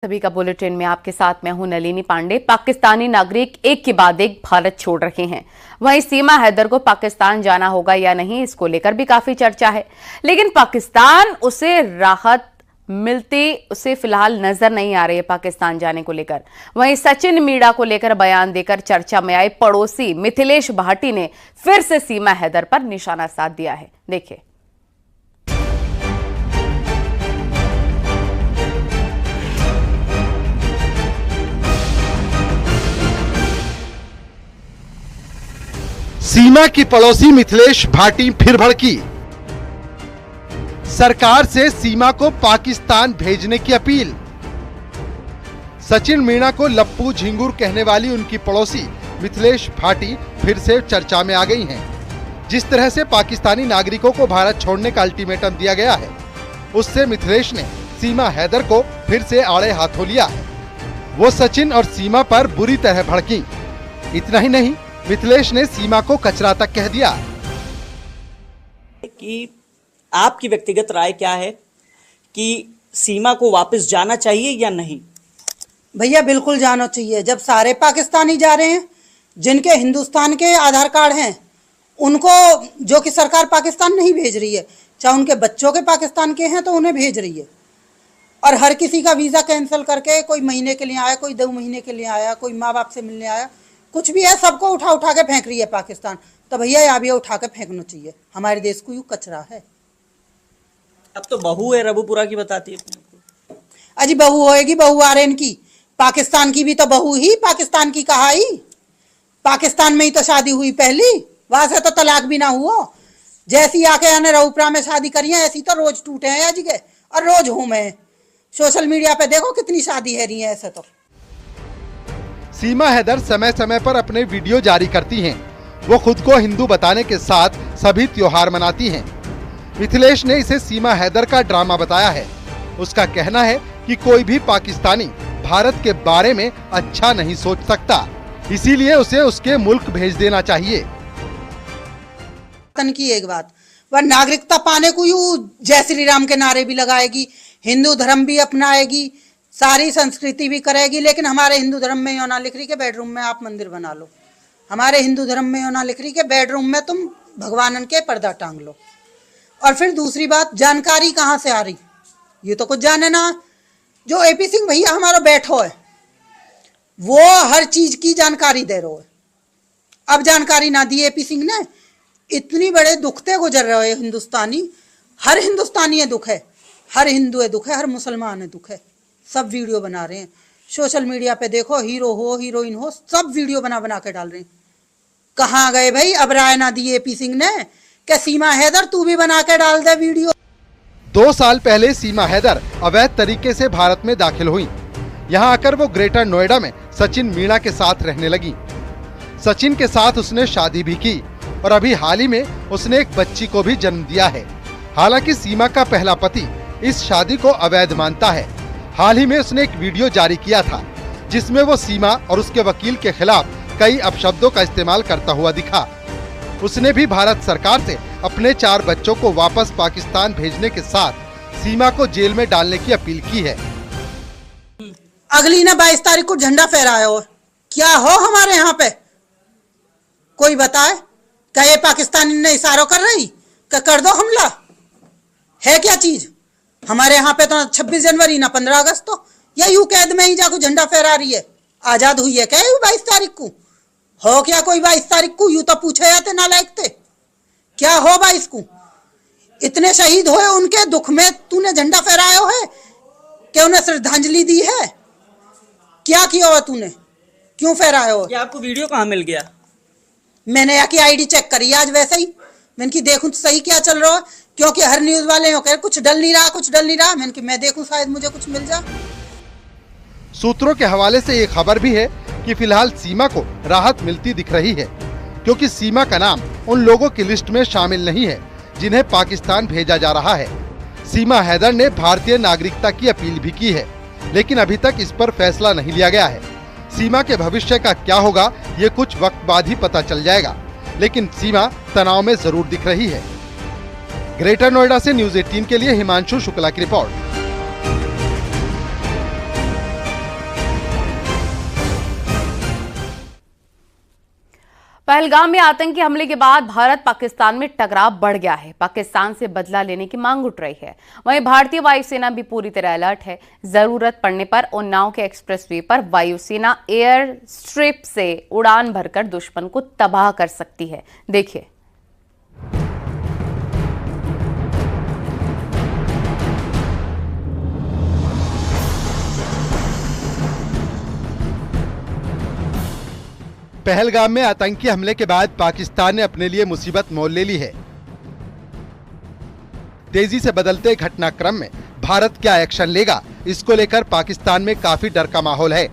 सभी का बुलेटिन में आपके साथ मैं हूं नलिनी पांडे। पाकिस्तानी नागरिक एक के बाद एक भारत छोड़ रहे हैं। वहीं सीमा हैदर को पाकिस्तान जाना होगा या नहीं, इसको लेकर भी काफी चर्चा है, लेकिन पाकिस्तान उसे राहत मिलती उसे फिलहाल नजर नहीं आ रही है पाकिस्तान जाने को लेकर। वहीं सचिन मीणा को लेकर बयान देकर चर्चा में आए पड़ोसी मिथिलेश भाटी ने फिर से सीमा हैदर पर निशाना साध दिया है। देखिए। सीमा की पड़ोसी मिथिलेश भाटी फिर भड़की। सरकार से सीमा को पाकिस्तान भेजने की अपील। सचिन मीणा को लप्पू झिंगुर कहने वाली उनकी पड़ोसी मिथिलेश भाटी फिर से चर्चा में आ गई हैं। जिस तरह से पाकिस्तानी नागरिकों को भारत छोड़ने का अल्टीमेटम दिया गया है, उससे मिथिलेश ने सीमा हैदर को फिर से आड़े हाथों लिया है। वो सचिन और सीमा पर बुरी तरह भड़की। इतना ही नहीं, मिथिलेश ने सीमा को कचरा तक कह दिया। कि आपकी व्यक्तिगत राय क्या है कि सीमा को वापस जाना चाहिए या नहीं? भैया बिल्कुल जाना चाहिए। जब सारे पाकिस्तानी जा रहे हैं, जिनके हिंदुस्तान के आधार कार्ड हैं, उनको जो कि सरकार पाकिस्तान नहीं भेज रही है, चाहे उनके बच्चों के पाकिस्तान के हैं तो उन्हें भेज रही है। और हर किसी का वीज़ा कैंसिल करके, कोई महीने के लिए आया, कोई 2 महीने के लिए आया, कोई माँ बाप से मिलने आया, कुछ भी है, सबको उठा उठा के फेंक रही है पाकिस्तान। तो भैया यहाँ भी उठा के फेंकना चाहिए। हमारे देश को यूँ कचरा है। अब तो बहू है रबूपुरा की, बताती है अजी बहू होएगी, बहू आ रहे इनकी। पाकिस्तान की भी तो बहू ही पाकिस्तान की कहा ही। पाकिस्तान में ही तो शादी हुई पहली, वहां से तो तलाक भी ना हुआ। जैसी आके आने रबूपुरा में शादी करी है, ऐसी तो रोज टूटे हैं आज के, और रोज घूमे हैं। सोशल मीडिया पे देखो कितनी शादी है रही है ऐसे तो। सीमा हैदर समय समय पर अपने वीडियो जारी करती हैं। वो खुद को हिंदू बताने के साथ सभी त्योहार मनाती हैं। मिथिलेश ने इसे सीमा हैदर का ड्रामा बताया है। उसका कहना है कि कोई भी पाकिस्तानी भारत के बारे में अच्छा नहीं सोच सकता, इसीलिए उसे उसके मुल्क भेज देना चाहिए। तन की एक बात, वह नागरिकता पाने को यूं जय श्री राम के नारे भी लगाएगी, हिंदू धर्म भी अपनाएगी, सारी संस्कृति भी करेगी, लेकिन हमारे हिंदू धर्म में यो ना लिख रही के बेडरूम में आप मंदिर बना लो। हमारे हिंदू धर्म में यो ना लिख रही के बेडरूम में तुम भगवानन के पर्दा टांग लो। और फिर दूसरी बात, जानकारी कहाँ से आ रही, ये तो कुछ जाने ना। जो एपी सिंह भैया हमारा बैठो है, वो हर चीज की जानकारी दे रहे हो है। अब जानकारी ना दी एपी सिंह ने, इतनी बड़े दुखते गुजर रहे हैं हिंदुस्तानी। हर हिंदुस्तानी है दुख है, हर हिंदू है दुख है, हर मुसलमान है दुख है। सब वीडियो बना रहे हैं सोशल मीडिया पे, देखो हीरो हो हीरोइन हो, सब वीडियो बना बना के डाल रहे हैं। कहाँ गए भाई? अब राय ना दी एपी सिंह ने कि सीमा हैदर तू भी बना के डाल दे वीडियो। 2 साल पहले सीमा हैदर अवैध तरीके से भारत में दाखिल हुई। यहाँ आकर वो ग्रेटर नोएडा में सचिन मीणा के साथ रहने लगी। सचिन के साथ उसने शादी भी की और अभी हाल ही में उसने एक बच्ची को भी जन्म दिया है। हालांकि सीमा का पहला पति इस शादी को अवैध मानता है। हाल ही में उसने एक वीडियो जारी किया था, जिसमें वो सीमा और उसके वकील के खिलाफ कई अपशब्दों का इस्तेमाल करता हुआ दिखा। उसने भी भारत सरकार से अपने 4 बच्चों को वापस पाकिस्तान भेजने के साथ सीमा को जेल में डालने की अपील की है। अगली ना 22 तारीख को झंडा फहराया हो, क्या हो हमारे यहाँ पे कोई बताए? क्या ये पाकिस्तानी ने इशारों कर रही क्या कर दो हमला? है क्या चीज? हमारे यहाँ पे तो 26 जनवरी ना 15 अगस्त तो या यूं कैद में ही जाको झंडा फहरा रही है। आजाद हुई है क्या 22 तारीख को? हो क्या कोई 22 तारीख को? यूं तो पूछे जाते नालायक थे। क्या हो 22 को? इतने शहीद हुए, उनके दुख में तूने झंडा फहराया है क्या? उन्हें श्रद्धांजलि दी है? क्या किया हुआ तूने? क्यों फहराया हो? आपको वीडियो कहाँ मिल गया? मैंने यहाँ की आईडी चेक करी आज, वैसे ही मैंने की देखूं तो सही क्या चल रहा है, क्योंकि हर न्यूज वाले हो कह कुछ डल नहीं रहा, कुछ डल नहीं रहा। मैंने कि मैं देखूं शायद मुझे कुछ मिल जाए। सूत्रों के हवाले से ये खबर भी है कि फिलहाल सीमा को राहत मिलती दिख रही है, क्योंकि सीमा का नाम उन लोगों की लिस्ट में शामिल नहीं है जिन्हें पाकिस्तान भेजा जा रहा है। सीमा हैदर ने भारतीय नागरिकता की अपील भी की है, लेकिन अभी तक इस पर फैसला नहीं लिया गया है। सीमा के भविष्य का क्या होगा ये कुछ वक्त बाद ही पता चल जाएगा, लेकिन सीमा तनाव में जरूर दिख रही है। ग्रेटर नोएडा से न्यूज़ 18 के लिए हिमांशु शुक्ला की रिपोर्ट। पहलगाम में आतंकी हमले के बाद भारत पाकिस्तान में टकराव बढ़ गया है। पाकिस्तान से बदला लेने की मांग उठ रही है। वहीं भारतीय वायुसेना भी पूरी तरह अलर्ट है। जरूरत पड़ने पर उन्नाव के एक्सप्रेसवे पर वायुसेना एयर स्ट्रिप से उड़ान भरकर दुश्मन को तबाह कर सकती है। देखिए। पहलगाम में आतंकी हमले के बाद पाकिस्तान ने अपने लिए मुसीबत मोल ले ली है। तेजी से बदलते घटनाक्रम में भारत क्या एक्शन लेगा, इसको लेकर पाकिस्तान में काफी डर का माहौल है।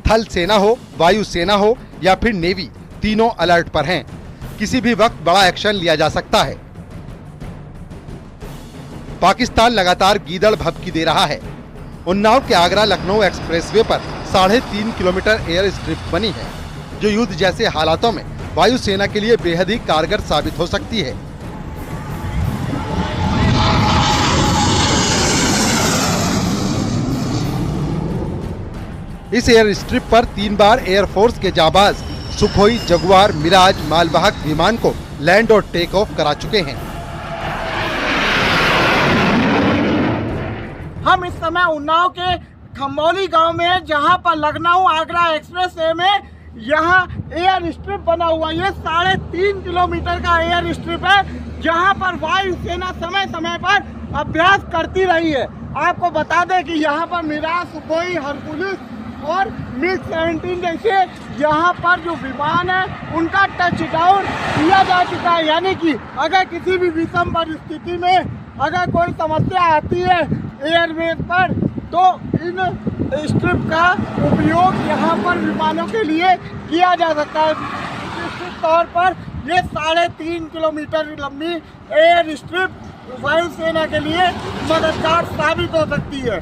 थल सेना हो, वायु सेना हो या फिर नेवी, तीनों अलर्ट पर हैं। किसी भी वक्त बड़ा एक्शन लिया जा सकता है। पाकिस्तान लगातार गीदड़ भभकी दे रहा है। उन्नाव के आगरा लखनऊ एक्सप्रेसवे पर 3.5 किलोमीटर एयर स्ट्रिप बनी है, जो युद्ध जैसे हालातों में वायुसेना के लिए बेहद ही कारगर साबित हो सकती है। इस एयर स्ट्रिप पर 3 बार एयरफोर्स के जाबाज सुखोई, जगुआर, मिराज मालवाहक विमान को लैंड और टेक ऑफ करा चुके हैं। हम इस समय उन्नाव के खम्बौली गांव में, जहां पर लखनऊ आगरा एक्सप्रेसवे में यहां एयर स्ट्रिप बना हुआ, ये 3.5 किलोमीटर का एयर स्ट्रिप है, जहां पर वायुसेना समय समय पर अभ्यास करती रही है। आपको बता दें कि यहां पर मिराज, सुखोई, हरकुलिस और MiG-17 जैसे यहाँ पर जो विमान है उनका टच डाउन किया जा चुका है। यानी कि अगर किसी भी विषम परिस्थिति में अगर कोई समस्या आती है एयरवेज पर, तो इन स्ट्रिप का उपयोग यहाँ पर विमानों के लिए किया जा सकता है। निश्चित तौर पर ये 3.5 किलोमीटर लंबी एयर स्ट्रिप वायुसेना के लिए मददगार साबित हो सकती है।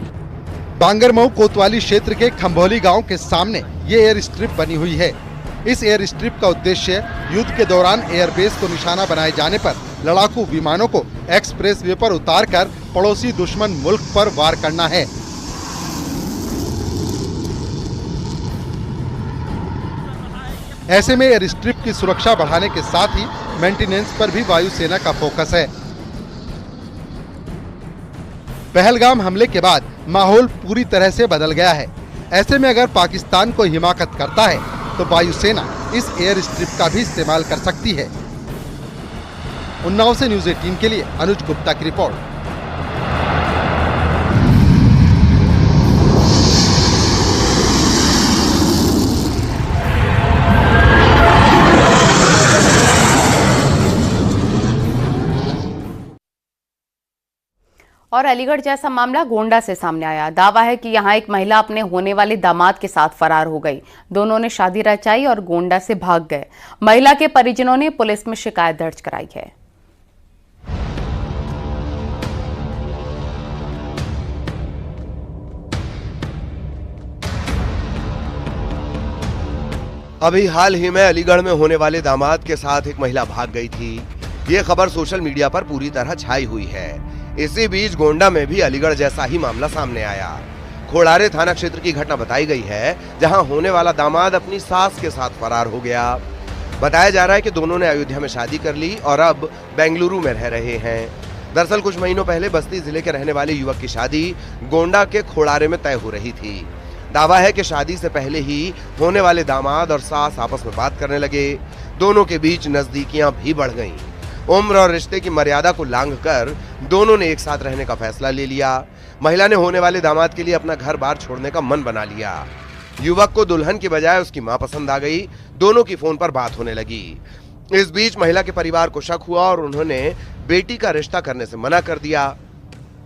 बांगरमऊ कोतवाली क्षेत्र के खम्भौली गांव के सामने ये एयर स्ट्रिप बनी हुई है। इस एयर स्ट्रिप का उद्देश्य युद्ध के दौरान एयरबेस को निशाना बनाए जाने पर लड़ाकू विमानों को एक्सप्रेसवे पर उतारकर पड़ोसी दुश्मन मुल्क पर वार करना है। ऐसे में एयर स्ट्रिप की सुरक्षा बढ़ाने के साथ ही मेंटेनेंस पर भी वायुसेना का फोकस है। पहलगाम हमले के बाद माहौल पूरी तरह से बदल गया है। ऐसे में अगर पाकिस्तान को हिमाकत करता है तो वायुसेना इस एयर स्ट्रिप का भी इस्तेमाल कर सकती है। उन्नाव से न्यूज़ 18 के लिए अनुज गुप्ता की रिपोर्ट। और अलीगढ़ जैसा मामला गोंडा से सामने आया। दावा है कि यहां एक महिला अपने होने वाले दामाद के साथ फरार हो गई। दोनों ने शादी रचाई और गोंडा से भाग गए। महिला के परिजनों ने पुलिस में शिकायत दर्ज कराई है। अभी हाल ही में अलीगढ़ में होने वाले दामाद के साथ एक महिला भाग गई थी। ये खबर सोशल मीडिया पर पूरी तरह छाई हुई है। इसी बीच गोंडा में भी अलीगढ़ जैसा ही मामला सामने आया। खोड़ारे थाना क्षेत्र की घटना बताई गई है, जहां होने वाला दामाद अपनी सास के साथ फरार हो गया। बताया जा रहा है कि दोनों ने अयोध्या में शादी कर ली और अब बेंगलुरु में रह रहे हैं। दरअसल कुछ महीनों पहले बस्ती जिले के रहने वाले युवक की शादी गोंडा के खोड़ारे में तय हो रही थी। दावा है कि शादी से पहले ही होने वाले दामाद और सास आपस में बात करने लगे। दोनों के बीच नजदीकियां भी बढ़ गईं। उम्र और रिश्ते की मर्यादा को लांघकर दोनों ने एक साथ रहने का फैसला ले लिया। महिला ने होने वाले दामाद के लिए अपना घर बार छोड़ने का मन बना लिया। युवक को दुल्हन की बजाय उसकी मां पसंद आ गई। दोनों की फोन पर बात होने लगी। इस बीच महिला के परिवार को शक हुआ और उन्होंने बेटी का रिश्ता करने से मना कर दिया।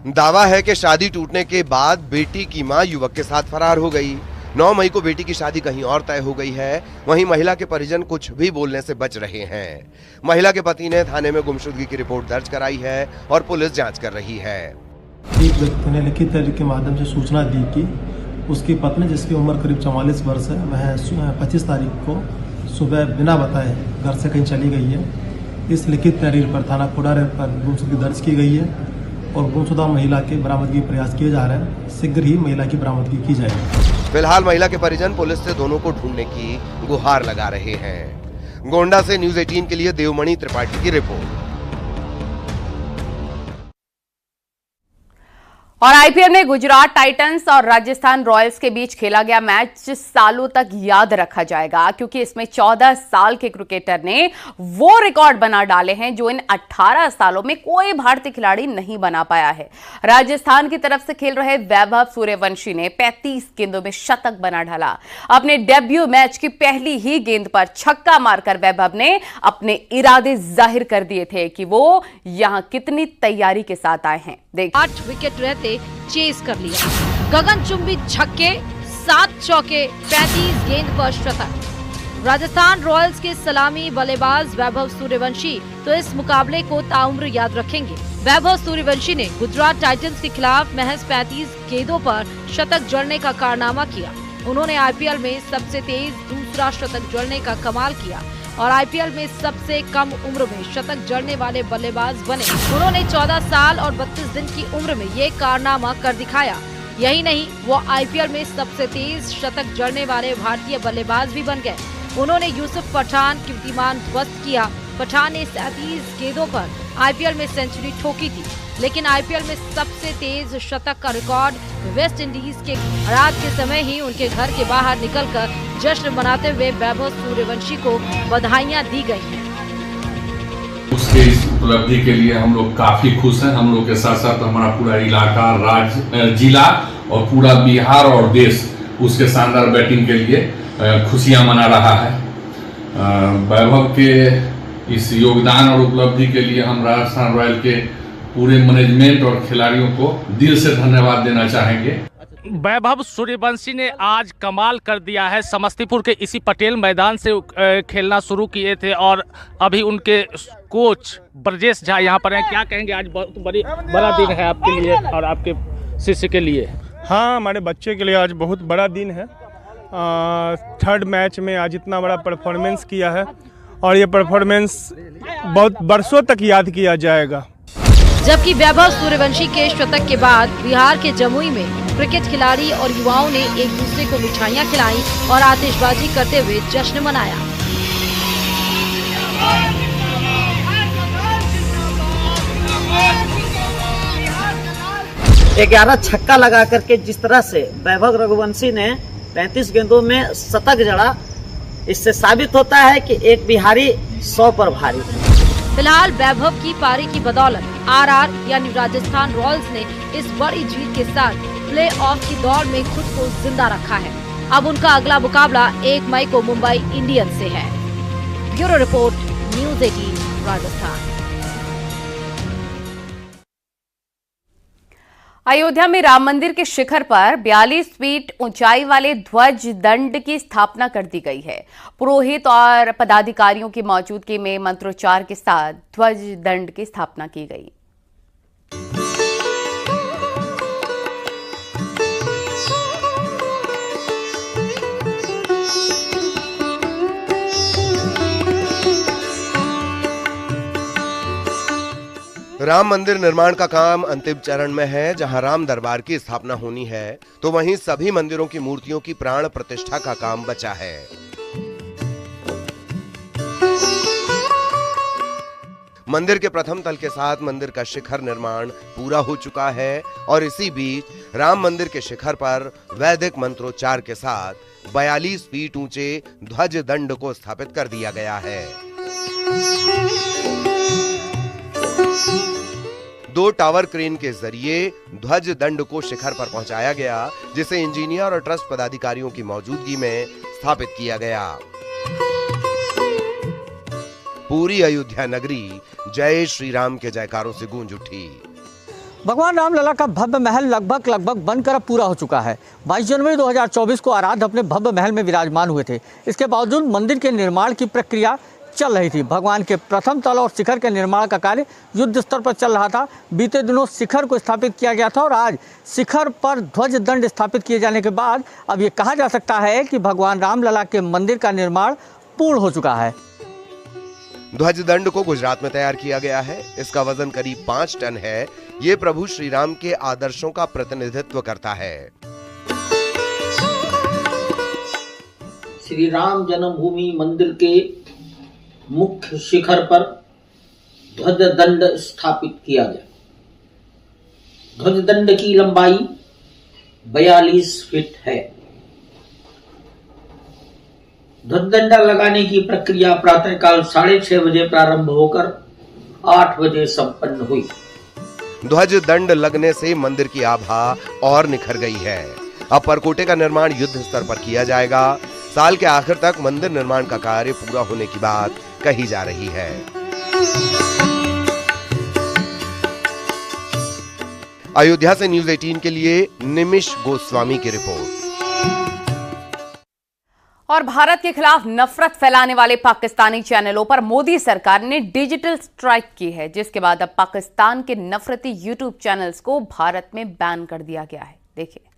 दावा है कि शादी टूटने के बाद बेटी की मां युवक के साथ फरार हो गई। 9 मई को बेटी की शादी कहीं और तय हो गई है। वहीं महिला के परिजन कुछ भी बोलने से बच रहे हैं। महिला के पति ने थाने में गुमशुदगी की रिपोर्ट दर्ज कराई है और पुलिस जांच कर रही है। एक व्यक्ति ने लिखित दर्ज के माध्यम से सूचना दी कि उसकी पत्नी, जिसकी उम्र करीब 44 वर्ष है, वह 25 तारीख को सुबह बिना बताए घर से कहीं चली गई है। इस लिखित तहरीर पर थाना खोड़ारे पर गुमशुदगी दर्ज की गई है और गुमशुदा महिला के बरामदगी के प्रयास किए जा रहे हैं। शीघ्र ही महिला की बरामदगी की जाएगी। फिलहाल महिला के परिजन पुलिस से दोनों को ढूंढने की गुहार लगा रहे हैं। गोंडा से न्यूज़ 18 के लिए देवमणि त्रिपाठी की रिपोर्ट। और आईपीएल में गुजरात टाइटंस और राजस्थान रॉयल्स के बीच खेला गया मैच सालों तक याद रखा जाएगा, क्योंकि इसमें 14 साल के क्रिकेटर ने वो रिकॉर्ड बना डाले हैं जो इन 18 सालों में कोई भारतीय खिलाड़ी नहीं बना पाया है। राजस्थान की तरफ से खेल रहे वैभव सूर्यवंशी ने 35 गेंदों में शतक बना डाला। अपने डेब्यू मैच की पहली ही गेंद पर छक्का मारकर वैभव ने अपने इरादे जाहिर कर दिए थे कि वो यहां कितनी तैयारी के साथ आए हैं। 8 विकेट रहते चेस कर लिया, गगनचुंबी छक्के, 7 चौके, 35 गेंद पर शतक। राजस्थान रॉयल्स के सलामी बल्लेबाज वैभव सूर्यवंशी तो इस मुकाबले को ताउम्र याद रखेंगे। वैभव सूर्यवंशी ने गुजरात टाइटंस के खिलाफ महज 35 गेंदों पर शतक जड़ने का कारनामा किया। उन्होंने आईपीएल में सबसे तेज दूसरा शतक जड़ने का कमाल किया और आईपीएल में सबसे कम उम्र में शतक जड़ने वाले बल्लेबाज बने। उन्होंने 14 साल और 32 दिन की उम्र में ये कारनामा कर दिखाया। यही नहीं, वो आईपीएल में सबसे तेज शतक जड़ने वाले भारतीय बल्लेबाज भी बन गए। उन्होंने यूसुफ पठान कीर्तिमान ध्वस्त किया। पठान ने 37 गेंदों पर आईपीएल में सेंचुरी ठोकी थी, लेकिन आईपीएल में सबसे तेज शतक का रिकॉर्ड वेस्ट इंडीज के रात के समय ही उनके घर के बाहर निकलकर जश्न मनाते हुए वैभव सूर्यवंशी को बधाइयां दी गई हैं। उसके इस उपलब्धि के लिए हम लोग काफी खुश हैं। हम लोग के साथ साथ हमारा पूरा इलाका, राज्य, जिला और पूरा बिहार और देश उसके शानदार बैटिंग के लिए खुशियां मना रहा है। वैभव के इस योगदान और उपलब्धि के लिए हम राजस्थान रॉयल के पूरे मैनेजमेंट और खिलाड़ियों को दिल से धन्यवाद देना चाहेंगे। वैभव सूर्यवंशी ने आज कमाल कर दिया है। समस्तीपुर के इसी पटेल मैदान से खेलना शुरू किए थे और अभी उनके कोच ब्रजेश झा यहाँ पर हैं। क्या कहेंगे, आज बहुत बड़ा दिन है आपके लिए और आपके शिष्य के लिए? हाँ, हमारे बच्चे के लिए आज बहुत बड़ा दिन है। 3rd मैच में आज इतना बड़ा परफॉर्मेंस किया है और ये परफॉर्मेंस बहुत बरसों तक याद किया जाएगा। जबकि वैभव सूर्यवंशी के शतक के बाद बिहार के जमुई में क्रिकेट खिलाड़ी और युवाओं ने एक दूसरे को मिठाइयां खिलाई और आतिशबाजी करते हुए जश्न मनाया। 11 छक्का लगा करके जिस तरह से वैभव रघुवंशी ने 35 गेंदों में शतक जड़ा, इससे साबित होता है कि एक बिहारी 100 पर भारी। फिलहाल वैभव की पारी की बदौलत आरआर यानी राजस्थान रॉयल्स ने इस बड़ी जीत के साथ प्लेऑफ की दौड़ में खुद को जिंदा रखा है। अब उनका अगला मुकाबला 1 मई को मुंबई इंडियंस से है। Bureau report, news 18 Rajasthan. Ayodhya में राम मंदिर के शिखर पर 42 फीट ऊंचाई वाले ध्वज दंड की स्थापना कर दी गई है। पुरोहित और पदाधिकारियों की मौजूदगी में मंत्रोच्चार के साथ ध्वज दंड की स्थापना की गई। राम मंदिर निर्माण का काम अंतिम चरण में है। जहां राम दरबार की स्थापना होनी है, तो वहीं सभी मंदिरों की मूर्तियों की प्राण प्रतिष्ठा का काम बचा है। मंदिर के प्रथम तल के साथ मंदिर का शिखर निर्माण पूरा हो चुका है और इसी बीच राम मंदिर के शिखर पर वैदिक मंत्रोच्चार के साथ 42 फीट ऊंचे ध्वज दंड को स्थापित कर दिया गया है। 2 टावर क्रेन के जरिए ध्वज दंड को शिखर पर पहुंचाया गया, जिसे इंजीनियर और ट्रस्ट पदाधिकारियों की मौजूदगी में स्थापित किया गया। पूरी अयोध्या नगरी जय श्री राम के जयकारों से गूंज उठी। भगवान रामलला का भव्य महल लगभग बनकर अब पूरा हो चुका है। 22 जनवरी 2024 को आराध्य अपने भव्य महल में विराजमान हुए थे। इसके बावजूद मंदिर के निर्माण की प्रक्रिया चल रही थी। भगवान के प्रथम तल और शिखर के निर्माण का कार्य युद्ध स्तर पर चल रहा था। बीते दिनों शिखर को स्थापित किया गया था और आज शिखर पर ध्वज दंड स्थापित किए जाने के बाद अब ये कहा जा सकता है कि भगवान रामलला के मंदिर का निर्माण पूर्ण हो चुका है। ध्वज दंड को गुजरात में तैयार किया गया है। इसका वजन करीब 5 टन है। ये प्रभु श्री राम के आदर्शों का प्रतिनिधित्व करता है। श्री राम जन्मभूमि मंदिर के मुख्य शिखर पर ध्वज दंड स्थापित किया गया। ध्वज दंड की लंबाई 42 फीट है। ध्वज दंड लगाने की प्रक्रिया प्रातःकाल 6:30 बजे प्रारंभ होकर 8 बजे संपन्न हुई। ध्वज दंड लगने से मंदिर की आभा और निखर गई है। अब परकोटे का निर्माण युद्ध स्तर पर किया जाएगा। साल के आखिर तक मंदिर निर्माण का कार्य पूरा होने की बात कही जा रही है। अयोध्या से न्यूज़ 18 के लिए निमिष गोस्वामी की रिपोर्ट। और भारत के खिलाफ नफरत फैलाने वाले पाकिस्तानी चैनलों पर मोदी सरकार ने डिजिटल स्ट्राइक की है, जिसके बाद अब पाकिस्तान के नफरती यूट्यूब चैनल्स को भारत में बैन कर दिया गया है। देखिए।